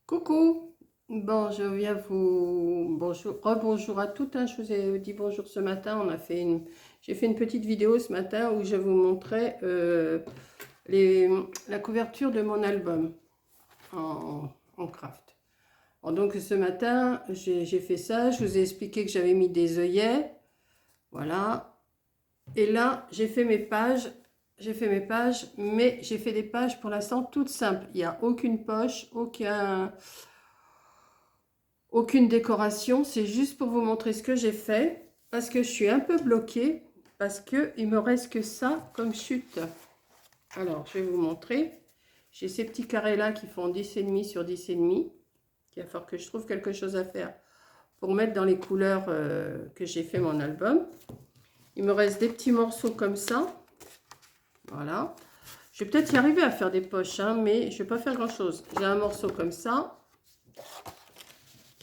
Coucou, bon, je viens vous bonjour, rebonjour à toutes. Je vous ai dit bonjour ce matin. J'ai fait une petite vidéo ce matin où je vous montrais la couverture de mon album en craft. Alors donc ce matin, j'ai fait ça. Je vous ai expliqué que j'avais mis des œillets, voilà. Et là, j'ai fait mes pages. Mais j'ai fait des pages pour l'instant toutes simples. Il n'y a aucune poche, aucune décoration, c'est juste pour vous montrer ce que j'ai fait, parce que je suis un peu bloquée, parce qu'il me reste que ça comme chute. Alors, je vais vous montrer. J'ai ces petits carrés là qui font 10,5 sur 10,5. Il va falloir que je trouve quelque chose à faire pour mettre dans les couleurs que j'ai fait mon album. Il me reste des petits morceaux comme ça. Voilà. Je vais peut-être y arriver à faire des poches, hein, mais je ne vais pas faire grand chose. J'ai un morceau comme ça.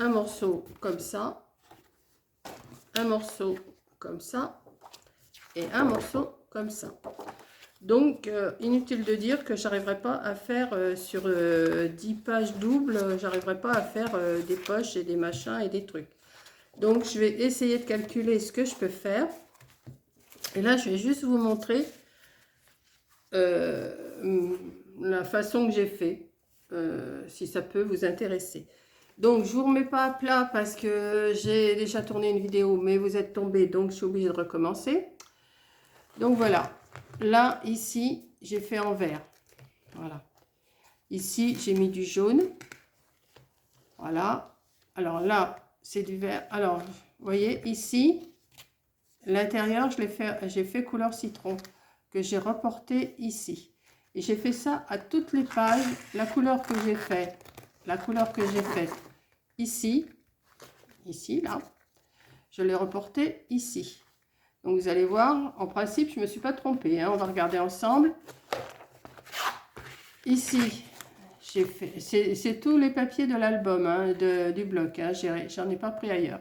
Un morceau comme ça, un morceau comme ça et un morceau comme ça. Donc, inutile de dire que j'arriverai pas à faire sur 10 pages doubles, j'arriverai pas à faire des poches et des machins et des trucs. Donc, je vais essayer de calculer ce que je peux faire. Et là, je vais juste vous montrer la façon que j'ai fait, si ça peut vous intéresser. Donc, je ne vous remets pas à plat parce que j'ai déjà tourné une vidéo, mais vous êtes tombés, donc je suis obligée de recommencer. Donc, voilà. Là, ici, j'ai fait en vert. Voilà. Ici, j'ai mis du jaune. Voilà. Alors là, c'est du vert. Alors, vous voyez, ici, l'intérieur, j'ai fait couleur citron, que j'ai reporté ici. Et j'ai fait ça à toutes les pages, la couleur que j'ai faite ici, là, je l'ai reporté ici. Donc vous allez voir, en principe, je ne me suis pas trompée, hein. On va regarder ensemble. Ici, j'ai fait, c'est tous les papiers de l'album, hein, du bloc, hein. J'en ai pas pris ailleurs.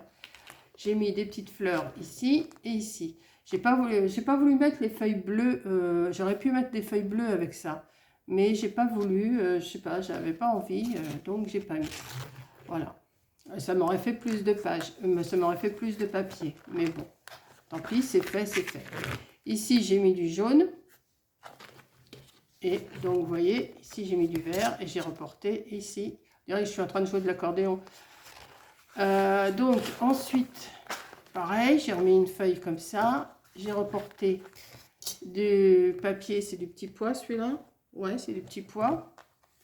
J'ai mis des petites fleurs ici et ici. J'ai pas voulu mettre les feuilles bleues. J'aurais pu mettre des feuilles bleues avec ça, mais j'ai pas voulu. Je sais pas, j'avais pas envie, donc j'ai pas mis. Voilà. Ça m'aurait fait plus de pages, ça m'aurait fait plus de papier. Mais bon, tant pis, c'est fait, c'est fait. Ici, j'ai mis du jaune. Et donc, vous voyez, ici, j'ai mis du vert et j'ai reporté ici. Je dirais que je suis en train de jouer de l'accordéon. Donc, ensuite, pareil, j'ai remis une feuille comme ça. J'ai reporté du papier, c'est du petit pois celui-là. Ouais, c'est du petit pois.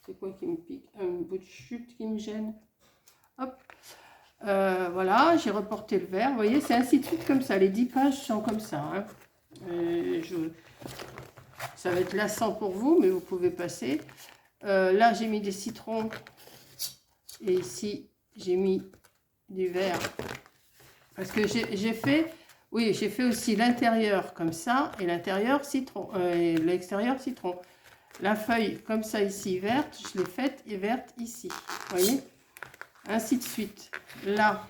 C'est quoi qui me pique? Un bout de chute qui me gêne. Hop. Voilà, j'ai reporté le vert. Vous voyez, c'est ainsi de suite comme ça. Les 10 pages sont comme ça, hein. Ça va être lassant pour vous, mais vous pouvez passer. Là, j'ai mis des citrons. Et ici, j'ai mis du vert. Parce que j'ai fait aussi l'intérieur comme ça et l'intérieur citron. Et l'extérieur citron. La feuille comme ça ici, verte, je l'ai faite et verte ici. Vous voyez? Ainsi de suite. Là,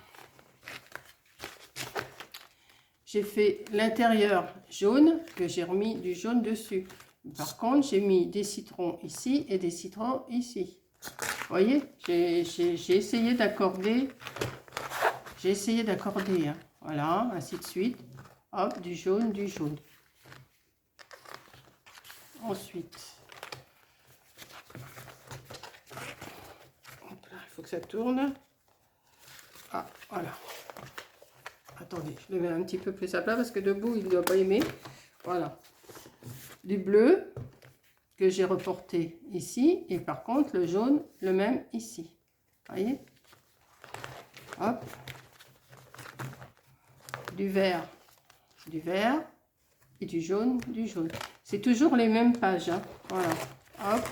j'ai fait l'intérieur jaune, que j'ai remis du jaune dessus. Par contre, j'ai mis des citrons ici et des citrons ici. Vous voyez, j'ai essayé d'accorder. Hein. Voilà, ainsi de suite. Hop, du jaune, du jaune. Ensuite, hop là, il faut que ça tourne. Ah, voilà. Attendez, je le mets un petit peu plus à plat parce que debout, il ne doit pas aimer. Voilà. Du bleu que j'ai reporté ici. Et par contre, le jaune, le même ici. Vous voyez? Hop. Du vert et du jaune, C'est toujours les mêmes pages, hein. Voilà. Hop.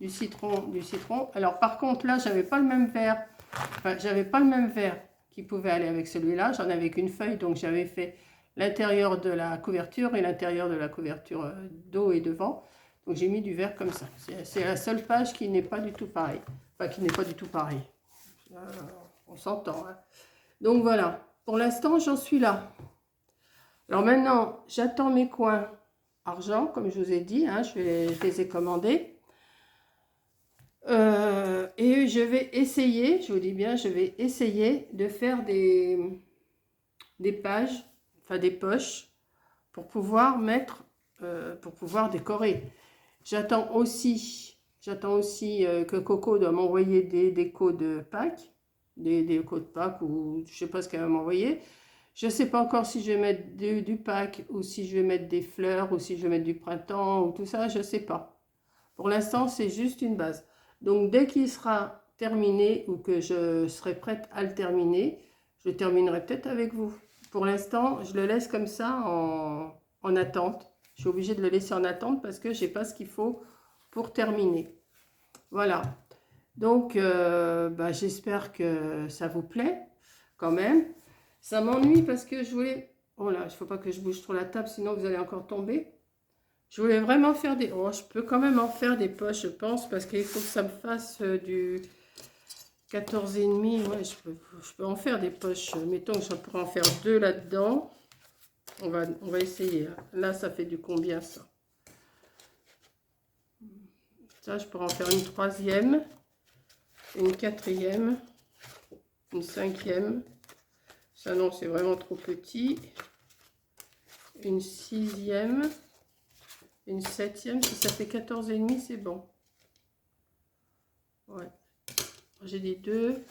Du citron. Alors, par contre, là, j'avais pas le même vert. Enfin, j'avais pas le même vert qui pouvait aller avec celui-là. J'en avais qu'une feuille, donc j'avais fait l'intérieur de la couverture et l'intérieur de la couverture dos et devant. Donc j'ai mis du vert comme ça. C'est la seule page qui n'est pas du tout pareil. Enfin, qui n'est pas du tout pareil. On s'entend, hein. Donc voilà. Pour l'instant, j'en suis là. Alors maintenant, j'attends mes coins argent, comme je vous ai dit, hein, je les ai commandés. Et je vais essayer, je vous dis bien, je vais essayer de faire des pages, enfin des poches, pour pouvoir mettre, pour pouvoir décorer. J'attends aussi que Coco doit m'envoyer des décos de Pâques, des décos de Pâques, ou je sais pas ce qu'elle va m'envoyer. Je ne sais pas encore si je vais mettre du Pâques, ou si je vais mettre des fleurs, ou si je vais mettre du printemps, ou tout ça, je ne sais pas. Pour l'instant, c'est juste une base. Donc, dès qu'il sera terminé, ou que je serai prête à le terminer, je le terminerai peut-être avec vous. Pour l'instant, je le laisse comme ça en attente. Je suis obligée de le laisser en attente parce que je n'ai pas ce qu'il faut pour terminer. Voilà. Donc, j'espère que ça vous plaît quand même. Ça m'ennuie parce que je voulais... Oh là, il ne faut pas que je bouge trop la table, sinon vous allez encore tomber. Je voulais vraiment faire des... Oh, je peux quand même en faire des poches, je pense, parce qu'il faut que ça me fasse du 14,5. Ouais, je peux en faire des poches. Mettons que je pourrais en faire 2 là-dedans. On va essayer. Là, ça fait du combien, ça? Ça, je pourrais en faire une 3e, une 4e, une 5e. Ça, non, c'est vraiment trop petit. Une 6e, une 7e. Si ça fait 14,5, c'est bon. Ouais. J'ai dit 2,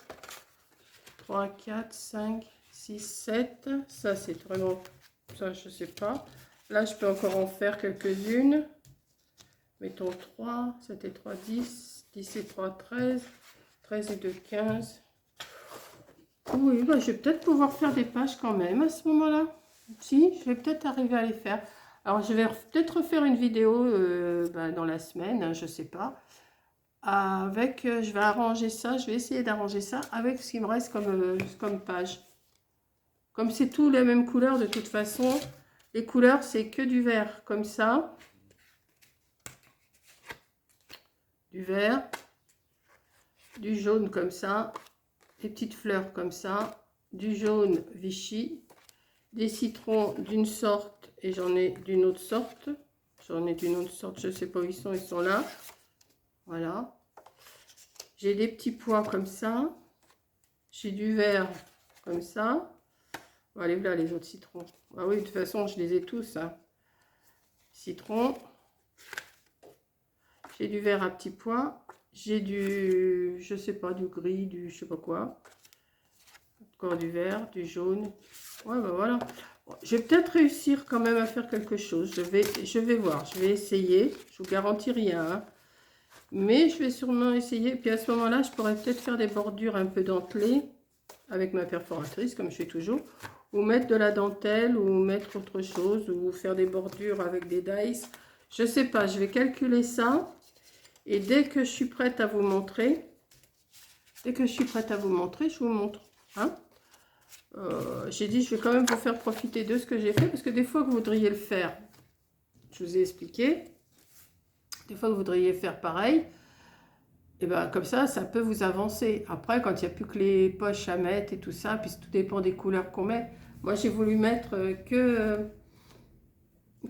3, 4, 5, 6, 7. Ça, c'est vraiment... Ça, je sais pas. Là, je peux encore en faire quelques-unes. Mettons 3, 7 et 3, 10. 10 et 3, 13. 13 et 2, 15. Oui, je vais peut-être pouvoir faire des pages quand même à ce moment-là. Si, je vais peut-être arriver à les faire. Alors, je vais peut-être refaire une vidéo dans la semaine, hein, je sais pas. Avec, je vais arranger ça, je vais essayer d'arranger ça avec ce qui me reste comme page. Comme c'est tous les mêmes couleurs de toute façon, les couleurs c'est que du vert comme ça. Du vert, du jaune comme ça, des petites fleurs comme ça, du jaune Vichy, des citrons d'une sorte et j'en ai d'une autre sorte. J'en ai d'une autre sorte, je ne sais pas où ils sont là. Voilà. J'ai des petits pois comme ça. J'ai du vert comme ça. Allez, voilà les autres citrons. Ah oui, de toute façon, je les ai tous. Hein. Citron. J'ai du vert à petits pois. J'ai du, je sais pas, du gris, du je sais pas quoi. Encore du vert, du jaune. Ouais, voilà. Bon, je vais peut-être réussir quand même à faire quelque chose. Je vais voir. Je vais essayer. Je vous garantis rien. Hein. Mais je vais sûrement essayer. Puis à ce moment-là, je pourrais peut-être faire des bordures un peu dentelées avec ma perforatrice, comme je fais toujours. Ou mettre de la dentelle, ou mettre autre chose, ou faire des bordures avec des dice. Je sais pas, je vais calculer ça. Et dès que je suis prête à vous montrer, je vous montre. Hein, j'ai dit, je vais quand même vous faire profiter de ce que j'ai fait, parce que des fois que vous voudriez le faire, je vous ai expliqué, des fois que vous voudriez faire pareil, et bien comme ça peut vous avancer. Après, quand il n'y a plus que les poches à mettre et tout ça, puis tout dépend des couleurs qu'on met. Moi, j'ai voulu mettre que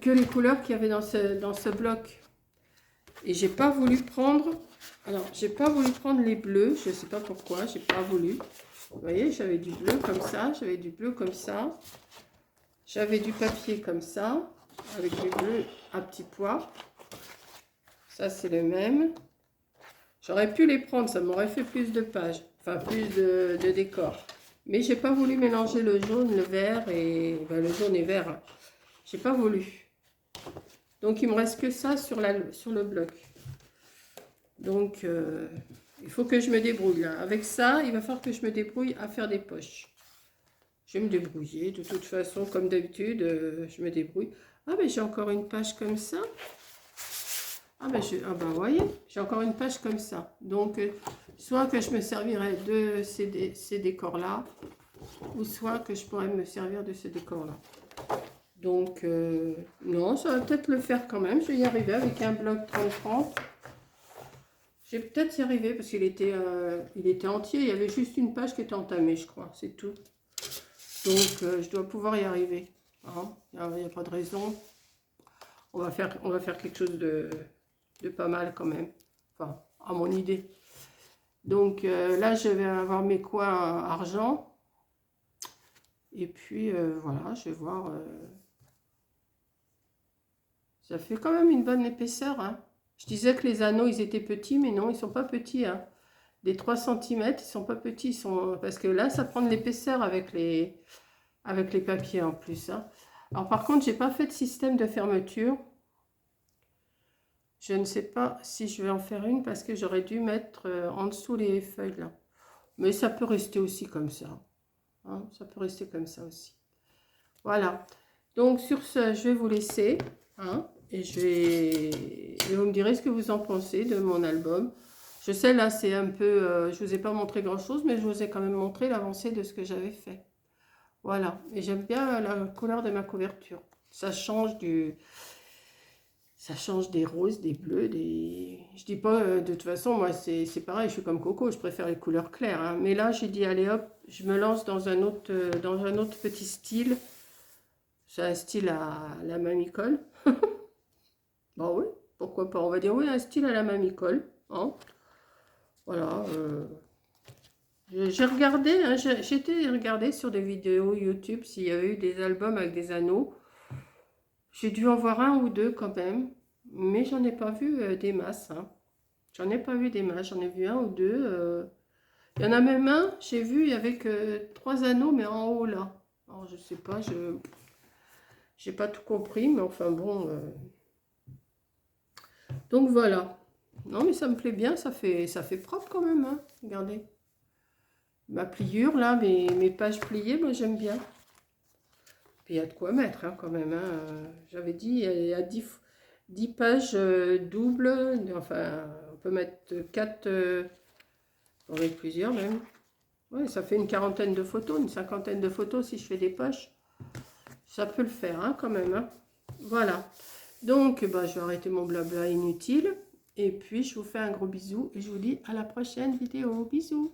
les couleurs qu'il y avait dans ce bloc. Et j'ai pas voulu prendre... Alors, j'ai pas voulu prendre les bleus. Je sais pas pourquoi, j'ai pas voulu. Vous voyez, j'avais du bleu comme ça, j'avais du bleu comme ça. J'avais du papier comme ça, avec du bleu à petits pois. Ça, c'est le même. J'aurais pu les prendre, ça m'aurait fait plus de pages, enfin plus de décor. Mais j'ai pas voulu mélanger le jaune, le vert et le jaune et vert. J'ai pas voulu. Donc il me reste que ça sur le bloc. Donc il faut que je me débrouille là. Avec ça, il va falloir que je me débrouille à faire des poches. Je vais me débrouiller de toute façon, comme d'habitude, je me débrouille. Ah mais j'ai encore une page comme ça. Ah ben, vous voyez, j'ai encore une page comme ça. Donc, soit que je me servirai de ces décors-là, ou soit que je pourrais me servir de ce décor-là. Donc, non, ça va peut-être le faire quand même. Je vais y arriver avec un bloc 30-30. Je vais peut-être y arriver parce qu'il était entier. Il y avait juste une page qui était entamée, je crois. C'est tout. Donc, je dois pouvoir y arriver. Hein, il n'y a pas de raison. On va faire quelque chose de pas mal quand même, enfin à mon idée. Donc là, je vais avoir mes coins argent. Et puis voilà, je vais voir. Ça fait quand même une bonne épaisseur, hein. Je disais que les anneaux, ils étaient petits, mais non, ils sont pas petits, hein. Des 3 cm, ils sont pas petits. Ils sont... Parce que là, ça prend de l'épaisseur avec les papiers en plus, hein. Alors par contre, j'ai pas fait de système de fermeture. Je ne sais pas si je vais en faire une parce que j'aurais dû mettre en dessous les feuilles là. Mais ça peut rester aussi comme ça, hein. Ça peut rester comme ça aussi. Voilà. Donc sur ce, je vais vous laisser, hein, et vous me direz ce que vous en pensez de mon album. Je sais, là, c'est un peu... je ne vous ai pas montré grand-chose, mais je vous ai quand même montré l'avancée de ce que j'avais fait. Voilà. Et j'aime bien la couleur de ma couverture. Ça change des roses, des bleus, des... Je dis pas, de toute façon, moi, c'est pareil, je suis comme Coco, je préfère les couleurs claires, hein. Mais là, j'ai dit, allez hop, je me lance dans un autre petit style. C'est un style à la mamie-colle. Bon, oui, pourquoi pas, on va dire oui, un style à la mamie-colle, hein. Voilà. J'ai regardé, hein, j'étais regardé sur des vidéos YouTube s'il y avait eu des albums avec des anneaux. J'ai dû en voir un ou deux quand même, mais j'en ai pas vu des masses, hein. J'en ai pas vu des masses, j'en ai vu un ou deux. Il y en a même un, j'ai vu, il y avait que 3 anneaux, mais en haut là. Alors je sais pas, j'ai pas tout compris, mais enfin bon. Donc voilà. Non mais ça me plaît bien, ça fait propre quand même, hein. Regardez. Ma pliure là, mes pages pliées, moi j'aime bien. Puis il y a de quoi mettre, hein, quand même, hein. J'avais dit, il y a 10 pages doubles. Enfin, on peut mettre 4, on va mettre plusieurs même. Ouais, ça fait une quarantaine de photos, une cinquantaine de photos si je fais des poches. Ça peut le faire, hein, quand même, hein. Voilà. Donc, bah, je vais arrêter mon blabla inutile. Et puis, je vous fais un gros bisou et je vous dis à la prochaine vidéo. Bisous.